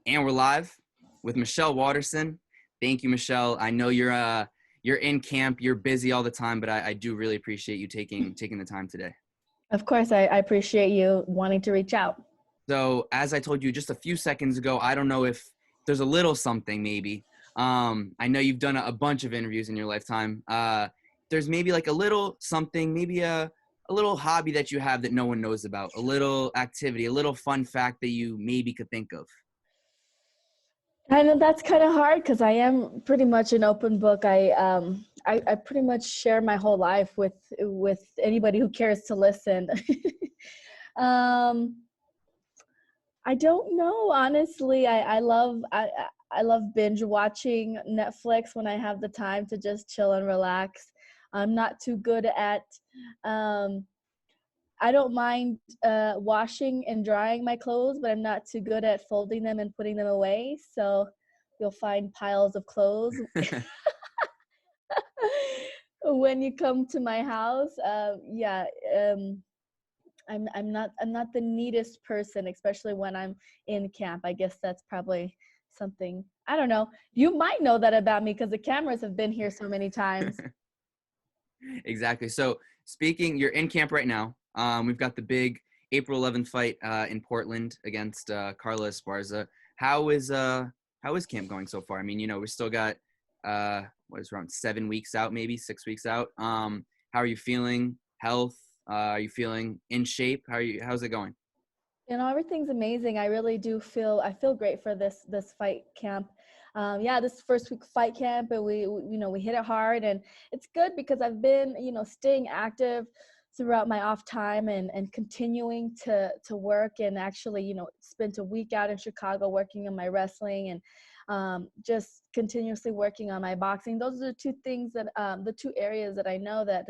And we're live with Michelle Waterson. Thank you, Michelle. I know you're in camp, you're busy all the time, but I do really appreciate you taking the time today. Of course, I appreciate you wanting to reach out. So as I told you just a few seconds ago, I don't know if there's a little something maybe. I know you've done a bunch of interviews in your lifetime. There's maybe like a little something, maybe a little hobby that you have that no one knows about, a little activity, a little fun fact that you maybe could think of. And that's kind of hard because I am pretty much an open book. I pretty much share my whole life with anybody who cares to listen. um, I don't know, honestly. I love binge watching Netflix when I have the time to just chill and relax. I'm not too good at I don't mind washing and drying my clothes, but I'm not too good at folding them and putting them away. So you'll find piles of clothes when you come to my house. I'm not the neatest person, especially when I'm in camp. I guess that's probably something, I don't know. You might know that about me because the cameras have been here so many times. Exactly. So speaking, you're in camp right now. We've got the big April 11th fight in Portland against Carla Esparza. How is camp going so far? I mean, we still got around 7 weeks out, maybe 6 weeks out. How are you feeling? Health? Are you feeling in shape? How's it going? Everything's amazing. I really do feel great for this fight camp. This first week fight camp, and we hit it hard, and it's good because I've been, staying active throughout my off time and continuing to work, and actually, spent a week out in Chicago working on my wrestling and just continuously working on my boxing. Those are the two things that the two areas that I know that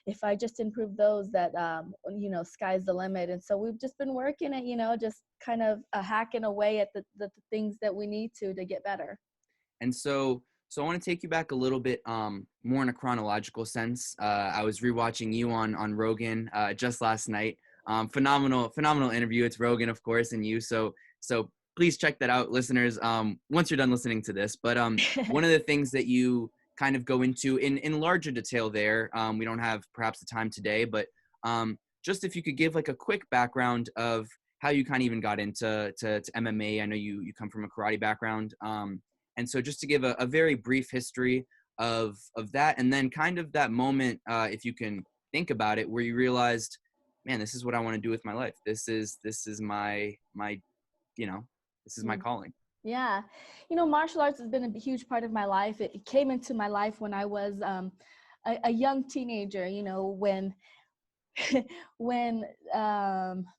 if I just improve those, that sky's the limit. And so we've just been working at just kind of hacking away at the things that we need to get better. And so I want to take you back a little bit more in a chronological sense. I was rewatching you on Rogan just last night. Phenomenal interview. It's Rogan, of course, and you. So please check that out, listeners, once you're done listening to this. But one of the things that you kind of go into in larger detail there, we don't have perhaps the time today, but just if you could give like a quick background of how you kind of even got into MMA. I know you come from a karate background. And so just to give a very brief history of that, and then kind of that moment, if you can think about it, where you realized, man, this is what I want to do with my life. This is my this is my calling. Yeah. Martial arts has been a huge part of my life. It came into my life when I was a young teenager, when when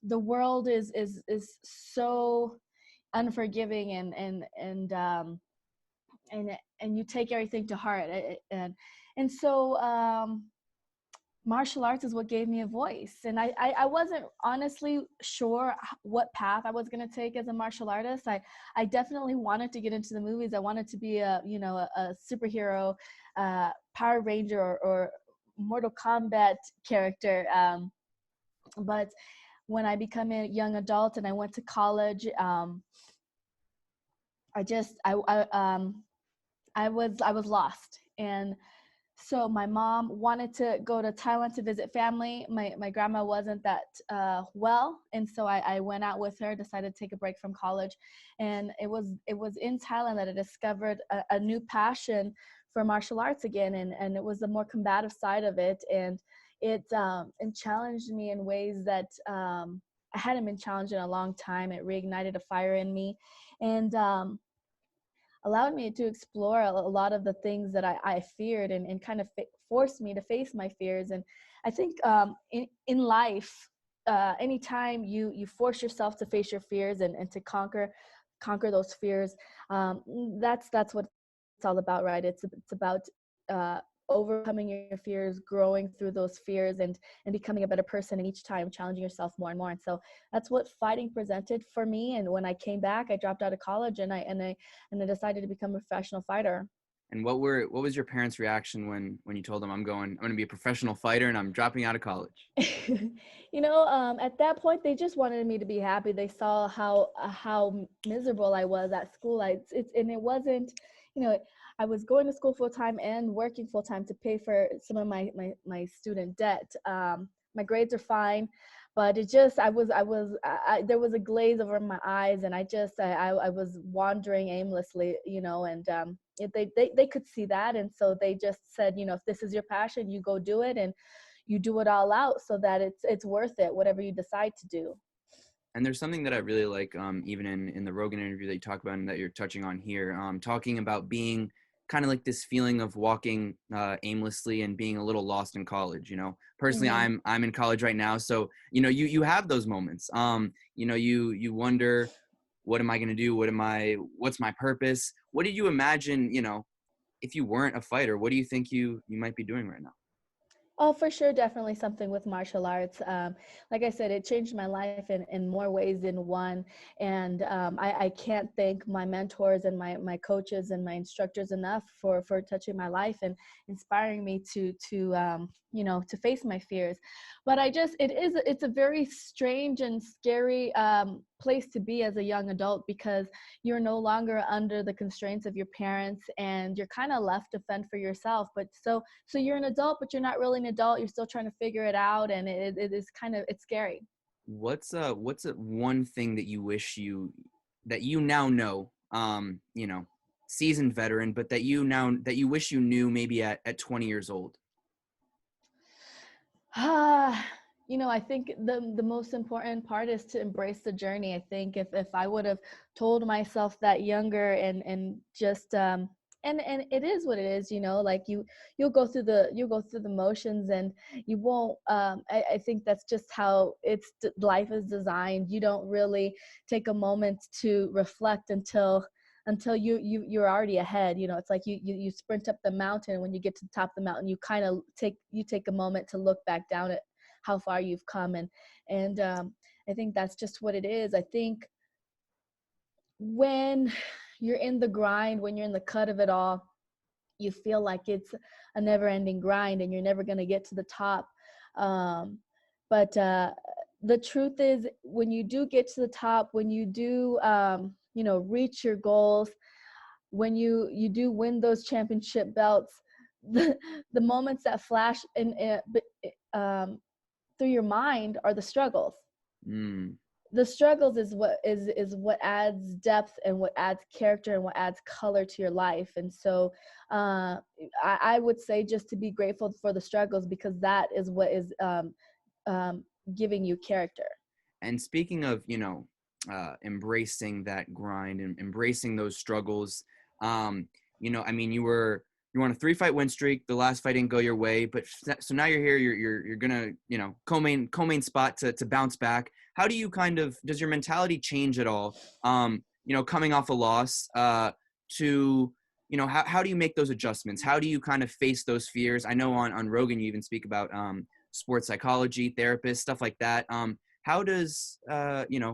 the world is so unforgiving and you take everything to heart. And so martial arts is what gave me a voice. And I wasn't honestly sure what path I was going to take as a martial artist. I definitely wanted to get into the movies. I wanted to be a superhero, Power Ranger or Mortal Kombat character. But when I became a young adult and I went to college, I was lost. And so my mom wanted to go to Thailand to visit family. My grandma wasn't that well, and so I went out with her, decided to take a break from college. And it was in Thailand that I discovered a new passion for martial arts again, and it was the more combative side of it. And it challenged me in ways that I hadn't been challenged in a long time. It reignited a fire in me, and allowed me to explore a lot of the things that I feared, and kind of forced me to face my fears. And I think in life, anytime you force yourself to face your fears and to conquer those fears, that's what it's all about, right? It's about overcoming your fears, growing through those fears, and becoming a better person, and each time challenging yourself more and more. And so that's what fighting presented for me. And when I came back, I dropped out of college and I decided to become a professional fighter. And what was your parents' reaction when you told them I'm going to be a professional fighter and I'm dropping out of college? At that point, they just wanted me to be happy. They saw how miserable I was at school. And it wasn't, I was going to school full time and working full time to pay for some of my student debt. My grades are fine, but it just there was a glaze over my eyes, and I was wandering aimlessly, and they could see that, and so they just said, if this is your passion, you go do it, and you do it all out so that it's worth it, whatever you decide to do. And there's something that I really like, even in the Rogan interview that you talk about and that you're touching on here, talking about being kind of like this feeling of walking aimlessly and being a little lost in college. Personally, Mm-hmm. I'm in college right now, so you have those moments. You wonder, what am I going to do? What's my purpose? What did you imagine? If you weren't a fighter, what do you think you might be doing right now? Oh, for sure. Definitely something with martial arts. Like I said, it changed my life in more ways than one. And I can't thank my mentors and my coaches and my instructors enough for touching my life and inspiring me to face my fears. But it's a very strange and scary place to be as a young adult, because you're no longer under the constraints of your parents, and you're kind of left to fend for yourself. But so you're an adult, but you're not really an adult. You're still trying to figure it out, and it's scary. What's one thing that you wish that you now know, seasoned veteran, but that you wish you knew maybe at 20 years old? I think the most important part is to embrace the journey. I think if I would have told myself that younger, and just and it is what it is, like you'll go through the motions, and you won't I think that's just how life is designed. You don't really take a moment to reflect until you're already ahead. It's like you sprint up the mountain. When you get to the top of the mountain, you kind of take a moment to look back down at how far you've come. And I think that's just what it is. I think when you're in the grind, when you're in the cut of it all, you feel like it's a never ending grind and you're never going to get to the top. But the truth is, when you do get to the top, when you do reach your goals, when you do win those championship belts, the moments that flash through your mind are the struggles. Mm. The struggles is what adds depth, and what adds character, and what adds color to your life. And so I would say just to be grateful for the struggles, because that is what is giving you character. And speaking of, embracing that grind and embracing those struggles, I mean, you're on a 3-fight win streak. The last fight didn't go your way, but so now you're here. You're gonna, co-main spot to bounce back. How do you does your mentality change at all? Coming off a loss, to how do you make those adjustments? How do you kind of face those fears? I know on Rogan you even speak about sports psychology, therapists, stuff like that. How does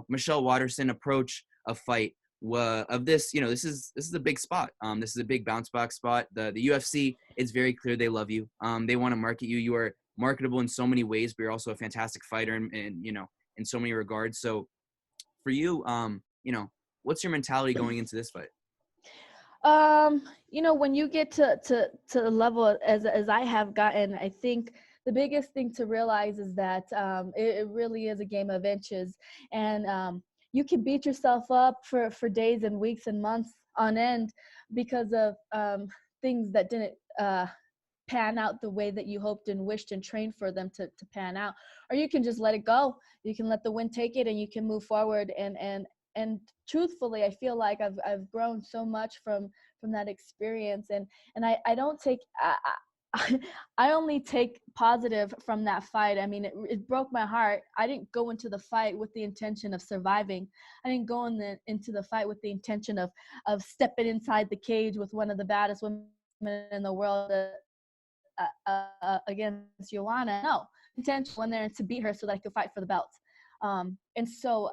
Michelle Waterson approach a fight of this? This is a big spot. This is a big bounce back spot. The UFC, it's very clear they love you. They want to market you. You are marketable in so many ways, but you're also a fantastic fighter and in so many regards. So for you, what's your mentality going into this fight? When you get to the level as I have gotten, I think the biggest thing to realize is that it really is a game of inches, and you can beat yourself up for days and weeks and months on end because of things that didn't pan out the way that you hoped and wished and trained for them to pan out. Or you can just let it go. You can let the wind take it, and you can move forward. And truthfully, I feel like I've grown so much from that experience, and I don't take I only take positive from that fight. I mean, it broke my heart. I didn't go into the fight with the intention of surviving. I didn't go into the fight with the intention of stepping inside the cage with one of the baddest women in the world against Joanna. No, intention went there to beat her so that I could fight for the belts. And so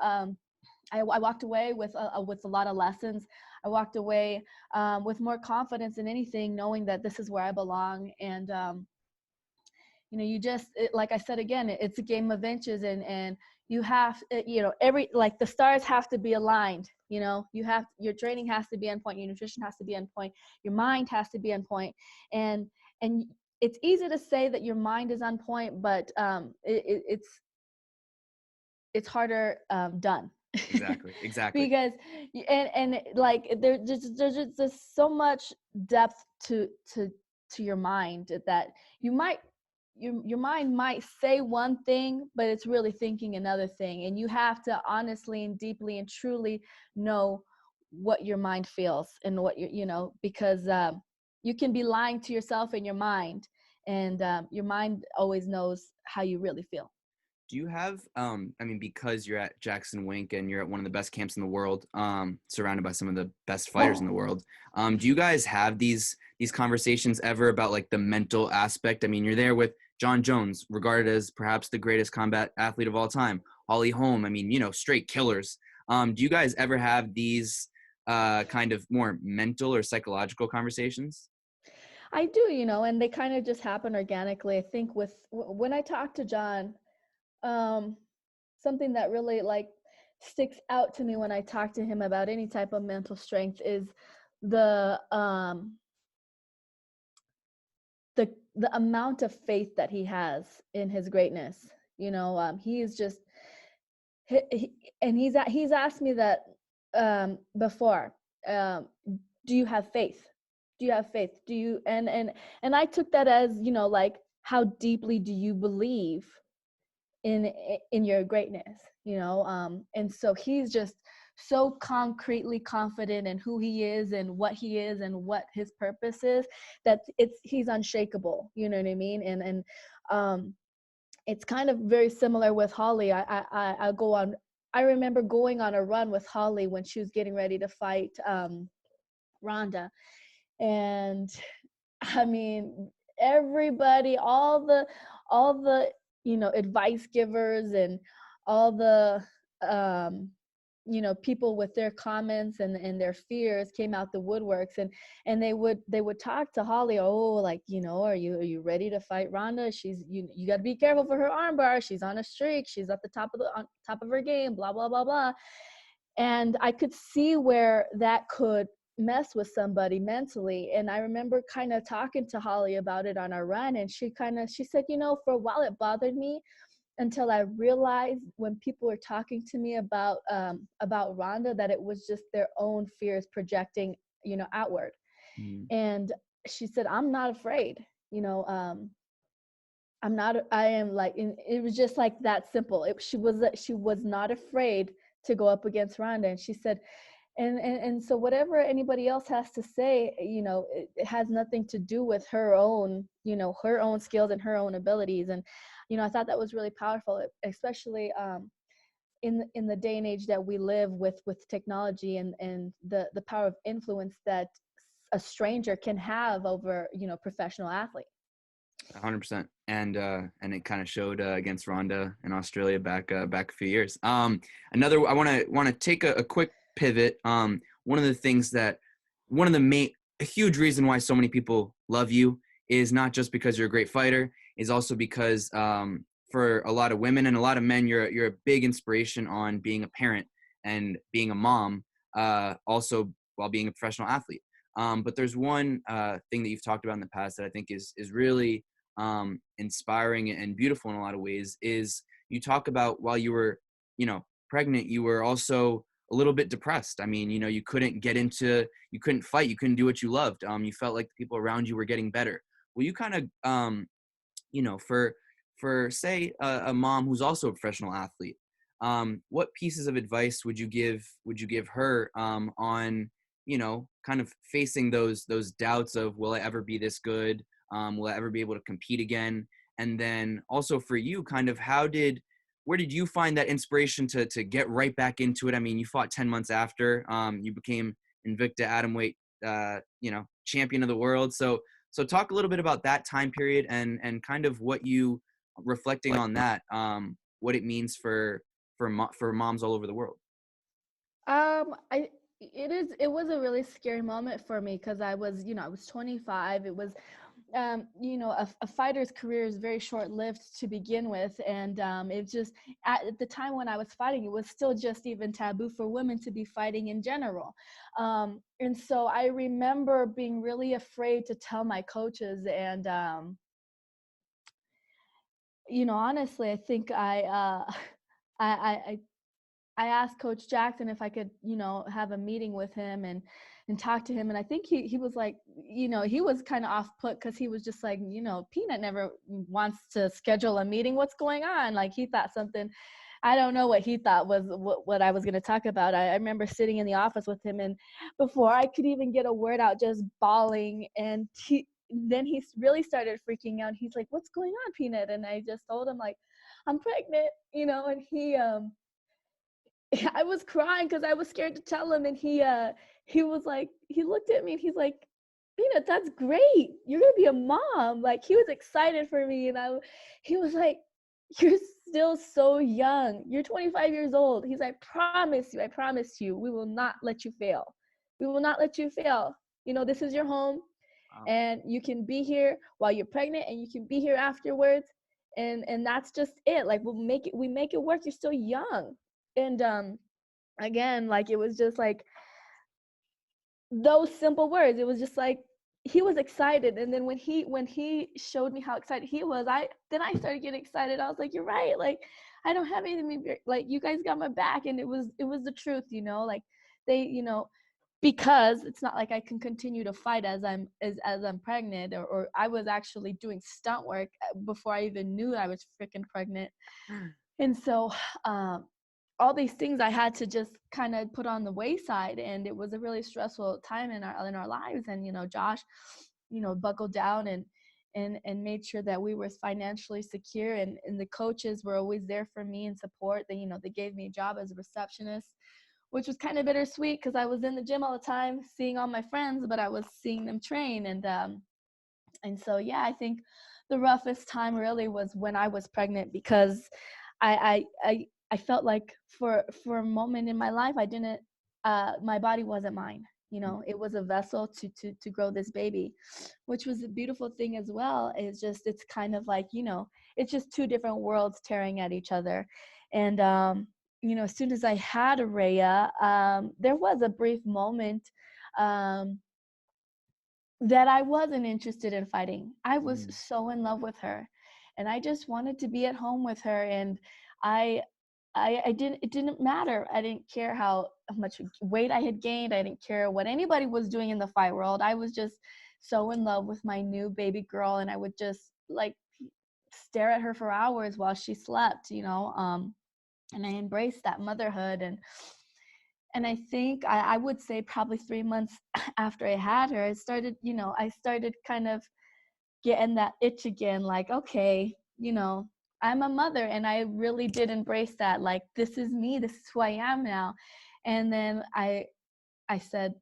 I walked away with a lot of lessons. I walked away with more confidence than anything, knowing that this is where I belong. And like I said again, it's a game of inches, and you have, the stars have to be aligned. Your training has to be on point, your nutrition has to be on point, your mind has to be on point, and it's easy to say that your mind is on point, but it's harder done. Exactly. Because and like there's just so much depth to your mind that your mind might say one thing, but it's really thinking another thing, and you have to honestly and deeply and truly know what your mind feels, and what because you can be lying to yourself in your mind, and your mind always knows how you really feel. Do you have, because you're at Jackson Wink and you're at one of the best camps in the world, surrounded by some of the best fighters in the world, do you guys have these conversations ever about like the mental aspect? I mean, you're there with John Jones, regarded as perhaps the greatest combat athlete of all time, Holly Holm, straight killers. Do you guys ever have these kind of more mental or psychological conversations? I do, and they kind of just happen organically. I think when I talk to John, something that really like sticks out to me when I talk to him about any type of mental strength is the amount of faith that he has in his greatness. He is just and he's asked me that before. Do you have faith? Do you have faith? Do you and I took that as, like, how deeply do you believe in your greatness, and so he's just so concretely confident in who he is and what his purpose is, that he's unshakable, you know what I mean? And it's kind of very similar with Holly. I remember going on a run with Holly when she was getting ready to fight Rhonda, and I mean, everybody, all the advice givers and all the people with their comments and their fears came out the woodworks, and they would talk to Holly. Oh, like, are you ready to fight Rhonda? She's you got to be careful for her armbar. She's on a streak. She's at the top of her game. Blah blah blah blah. And I could see where that could mess with somebody mentally. And I remember kind of talking to Holly about it on our run, and she said, for a while it bothered me, until I realized when people were talking to me about Rhonda, that it was just their own fears projecting, outward. Mm-hmm. And she said, I'm not afraid, I am like, it was just like that simple. She was not afraid to go up against Rhonda. And she said, and so whatever anybody else has to say, it has nothing to do with her own skills and her own abilities. And, I thought that was really powerful, especially in the day and age that we live with technology and the power of influence that a stranger can have over, professional athletes. 100%. And it kind of showed against Rhonda in Australia back a few years. I want to take a quick pivot. One of the a huge reason why so many people love you is not just because you're a great fighter, is also because for a lot of women and a lot of men, you're a big inspiration on being a parent and being a mom, also while being a professional athlete. But there's one thing that you've talked about in the past that I think is really inspiring and beautiful in a lot of ways, is you talk about while you were, pregnant, you were also a little bit depressed. I mean, you couldn't fight, you couldn't do what you loved. You felt like the people around you were getting better. Well, you kind of, for say a mom who's also a professional athlete, what pieces of advice would you give her on, kind of facing those doubts of, will I ever be this good? Will I ever be able to compete again? And then also for you, kind of where did you find that inspiration to get right back into it? I mean, you fought 10 months after, you became Invicta Atomweight, champion of the world. So talk a little bit about that time period and kind of what you, reflecting on that, what it means for moms all over the world. It was a really scary moment for me because I was, I was 25. It was, a fighter's career is very short-lived to begin with, and it just at the time when I was fighting, it was still just even taboo for women to be fighting in general, and so I remember being really afraid to tell my coaches, and honestly, I think I I asked Coach Jackson if I could, have a meeting with him and talk to him. And I think he was like, he was kind of off put because he was just like, Peanut never wants to schedule a meeting. What's going on? Like he thought something. I don't know what he thought was what I was going to talk about. I remember sitting in the office with him, and before I could even get a word out, just bawling. And then he really started freaking out. He's like, "What's going on, Peanut?" And I just told him like, "I'm pregnant," and I was crying because I was scared to tell him, and he was like, he looked at me and he's like, Peanut, that's great. You're gonna be a mom. Like he was excited for me, and he was like, you're still so young. You're 25 years old. He's like, I promise you, we will not let you fail. We will not let you fail. This is your home, Wow. and you can be here while you're pregnant, and you can be here afterwards, and that's just it. Like we make it work. You're still young. And again, like it was just like those simple words. It was just like he was excited, and then when he showed me how excited he was, I started getting excited. I was like, you're right. Like I don't have anything to be, like you guys got my back, and it was the truth. Like they, because it's not like I can continue to fight as I'm pregnant, or I was actually doing stunt work before I even knew I was freaking pregnant. And so all these things I had to just kind of put on the wayside, and it was a really stressful time in our lives. And Josh, buckled down and made sure that we were financially secure, and the coaches were always there for me and support. They gave me a job as a receptionist, which was kind of bittersweet because I was in the gym all the time seeing all my friends, but I was seeing them train. And so yeah, I think the roughest time really was when I was pregnant, because I felt like for a moment in my life, I didn't my body wasn't mine. It was a vessel to grow this baby, which was a beautiful thing as well. It's kind of like, it's just two different worlds tearing at each other. And as soon as I had Araya, there was a brief moment um that I wasn't interested in fighting. I was so in love with her, and I just wanted to be at home with her. And I I didn't, it didn't matter. I didn't care how much weight I had gained. I didn't care what anybody was doing in the fight world. I was just so in love with my new baby girl, and I would just like stare at her for hours while she slept, and I embraced that motherhood. And I think I would say probably 3 months after I had her, I started kind of getting that itch again, like, okay, I'm a mother, and I really did embrace that. Like, this is me, this is who I am now. And then I said,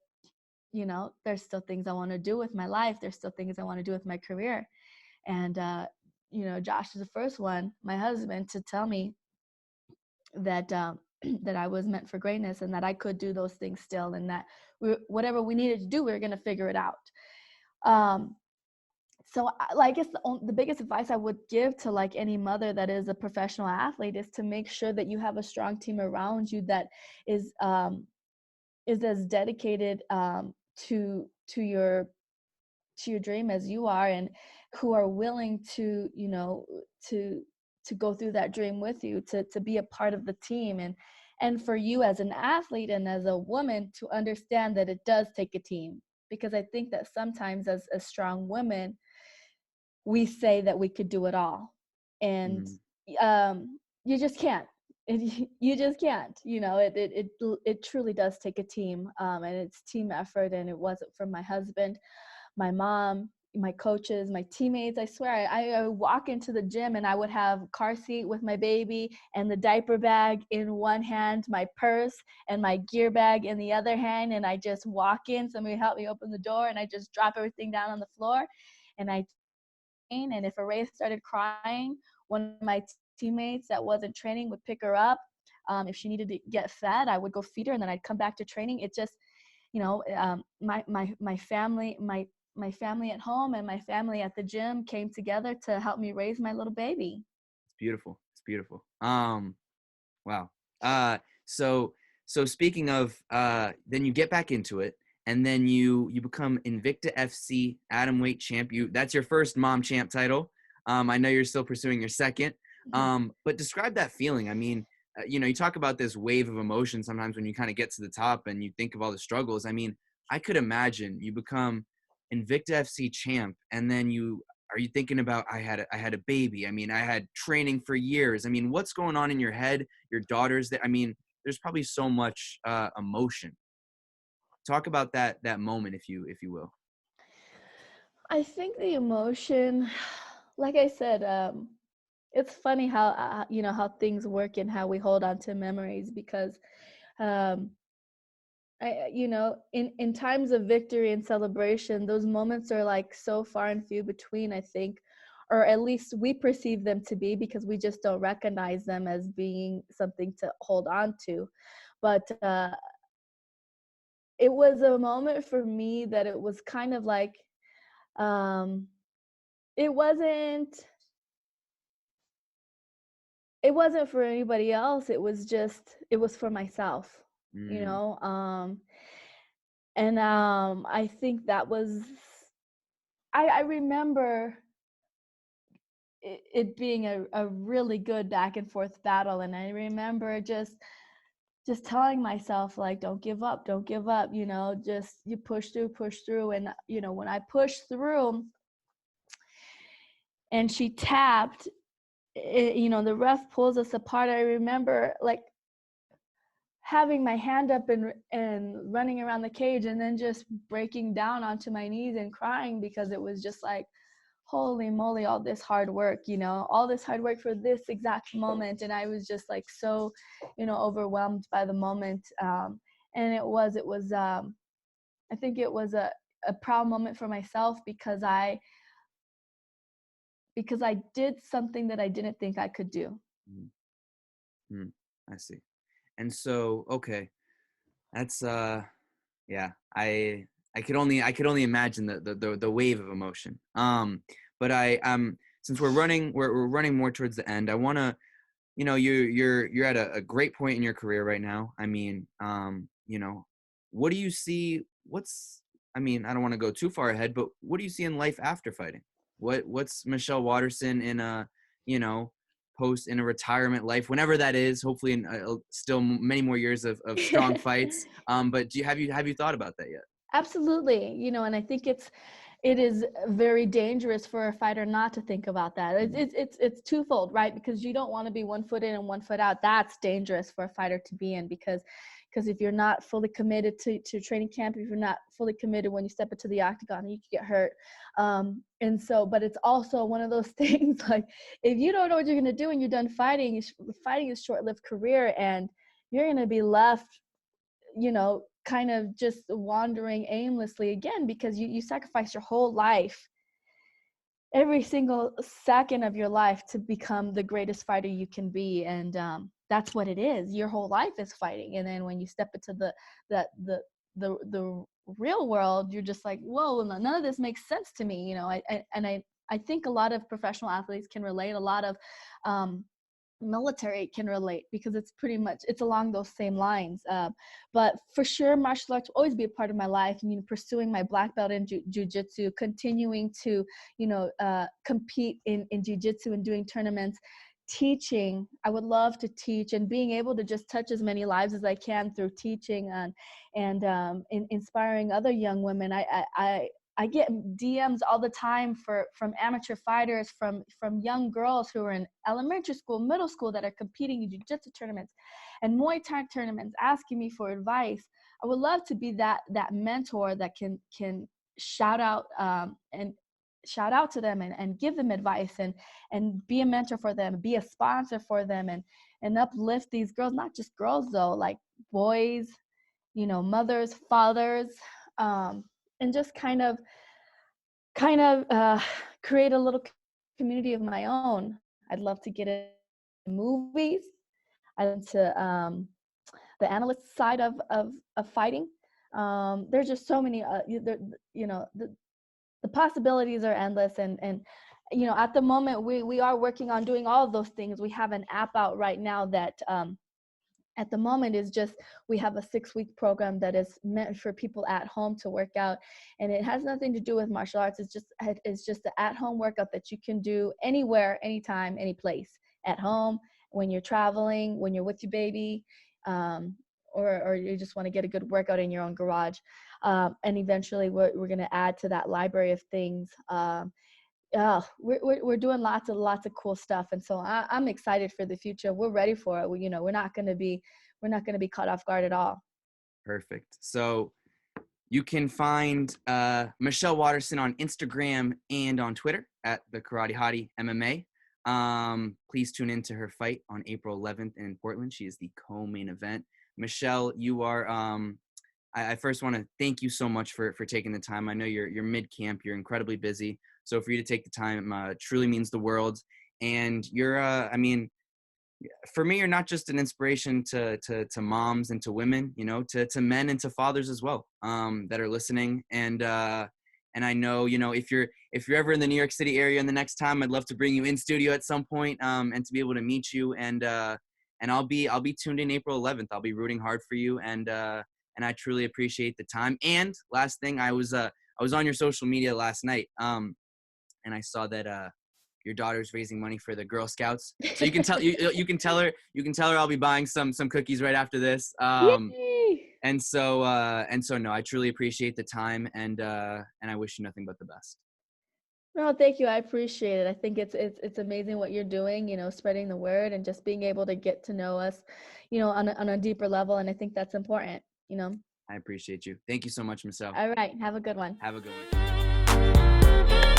there's still things I want to do with my life. There's still things I want to do with my career. And, Josh is the first one, my husband, to tell me that, that I was meant for greatness, and that I could do those things still, and that whatever we needed to do, we were going to figure it out. So I guess the biggest advice I would give to like any mother that is a professional athlete is to make sure that you have a strong team around you that is as dedicated to your dream as you are, and who are willing to to go through that dream with you, to be a part of the team, and for you as an athlete and as a woman to understand that it does take a team. Because I think that sometimes as strong women, we say that we could do it all, and you just can't. You just can't. It truly does take a team, and it's team effort. And it wasn't from my husband, my mom, my coaches, my teammates. I swear, I walk into the gym and I would have car seat with my baby and the diaper bag in one hand, my purse and my gear bag in the other hand, and I just walk in. Somebody help me open the door, and I just drop everything down on the floor, and and if Araya started crying, one of my teammates that wasn't training would pick her up. If she needed to get fed, I would go feed her, and then I'd come back to training. my family, my family at home and my family at the gym came together to help me raise my little baby. It's beautiful. It's beautiful. Wow. Uh, so speaking of, then you get back into it, and then you become Invicta FC Atomweight champ. That's your first mom champ title. I know you're still pursuing your second. But describe that feeling. I mean, you talk about this wave of emotion sometimes when you kind of get to the top and you think of all the struggles. I mean, I could imagine you become Invicta FC champ, and then are you thinking about, I had a baby? I mean, I had training for years. I mean, what's going on in your head? Your daughter's there. I mean, there's probably so much emotion. Talk about that moment, if you will. I think the emotion, like I said, it's funny how how things work and how we hold on to memories, because um, in times of victory and celebration, those moments are like so far and few between, I think, or at least we perceive them to be, because we just don't recognize them as being something to hold on to. But it was a moment for me that it was kind of like, um, it wasn't it wasn't for anybody else. It was for myself, you Mm, know. And I think that was, I remember it being a really good back and forth battle. And I remember just telling myself, like, don't give up, just you push through. And when I pushed through and she tapped, the ref pulls us apart. I remember like having my hand up and running around the cage, and then just breaking down onto my knees and crying, because it was just like, holy moly, all this hard work, all this hard work for this exact moment. And I was just like so, overwhelmed by the moment. And it was I think it was a proud moment for myself, because I did something that I didn't think I could do. mm, mm, I see. And so, okay, that's yeah. I could only imagine the wave of emotion. But since we're running more towards the end, I want to, you're at a great point in your career right now. I mean, what do you see? I mean, I don't want to go too far ahead, but what do you see in life after fighting? What's Michelle Waterson in a, you know, post in a retirement life, whenever that is, hopefully in still many more years of strong fights. But have you thought about that yet? Absolutely. And I think it is very dangerous for a fighter not to think about that. It's twofold, right? Because you don't want to be 1 foot in and 1 foot out. That's dangerous for a fighter to be in, because if you're not fully committed to training camp, if you're not fully committed when you step into the octagon, you could get hurt. And so, but it's also one of those things, like, if you don't know what you're going to do when you're done fighting, fighting is a short-lived career, and you're going to be left, kind of just wandering aimlessly again, because you sacrifice your whole life, every single second of your life, to become the greatest fighter you can be. And that's what it is. Your whole life is fighting. And then when you step into the real world, you're just like, whoa, none of this makes sense to me. I think a lot of professional athletes can relate. A lot of military can relate, because it's along those same lines. But for sure, martial arts will always be a part of my life. And pursuing my black belt in jiu-jitsu, continuing to compete in jiu-jitsu and doing tournaments, teaching. I would love to teach, and being able to just touch as many lives as I can through teaching, and inspiring other young women. I get DMs all the time from amateur fighters, from young girls who are in elementary school, middle school, that are competing in jiu-jitsu tournaments and Muay Thai tournaments, asking me for advice. I would love to be that mentor that can shout out to them, and give them advice, and be a mentor for them, be a sponsor for them, and uplift these girls, not just girls though, like boys, mothers, fathers, and just kind of create a little community of my own. I'd love to get into movies. I'm into the analyst side of fighting. There's just so many, the possibilities are endless. And at the moment we are working on doing all of those things. We have an app out right now that at the moment is just, we have a 6-week program that is meant for people at home to work out, and it has nothing to do with martial arts. It's just an at-home workout that you can do anywhere, anytime, any place, at home, when you're traveling, when you're with your baby, or you just want to get a good workout in your own garage. And eventually we're going to add to that library of things. We're doing lots of cool stuff, and so I'm excited for the future. We're ready for it. We're not going to be caught off guard at all. Perfect. So you can find Michelle Waterson on Instagram and on Twitter at the Karate Hottie MMA. Please tune in to her fight on April 11th in Portland. She is the co-main event. Michelle, you are I first want to thank you so much for taking the time. I know you're mid-camp, you're incredibly busy. So for you to take the time truly means the world. And you're, for me, you're not just an inspiration to moms and to women, to men and to fathers as well, that are listening. And I know, if you're ever in the New York City area and the next time, I'd love to bring you in studio at some point, and to be able to meet you. And I'll be tuned in April 11th. I'll be rooting hard for you. And I truly appreciate the time. And last thing, I was on your social media last night, and I saw that your daughter's raising money for the Girl Scouts. So you can tell you can tell her I'll be buying some cookies right after this. And so no, I truly appreciate the time, and I wish you nothing but the best. No, thank you. I appreciate it. I think it's amazing what you're doing, spreading the word and just being able to get to know us, on a deeper level. And I think that's important, I appreciate you. Thank you so much, Michelle. All right. Have a good one. Have a good one.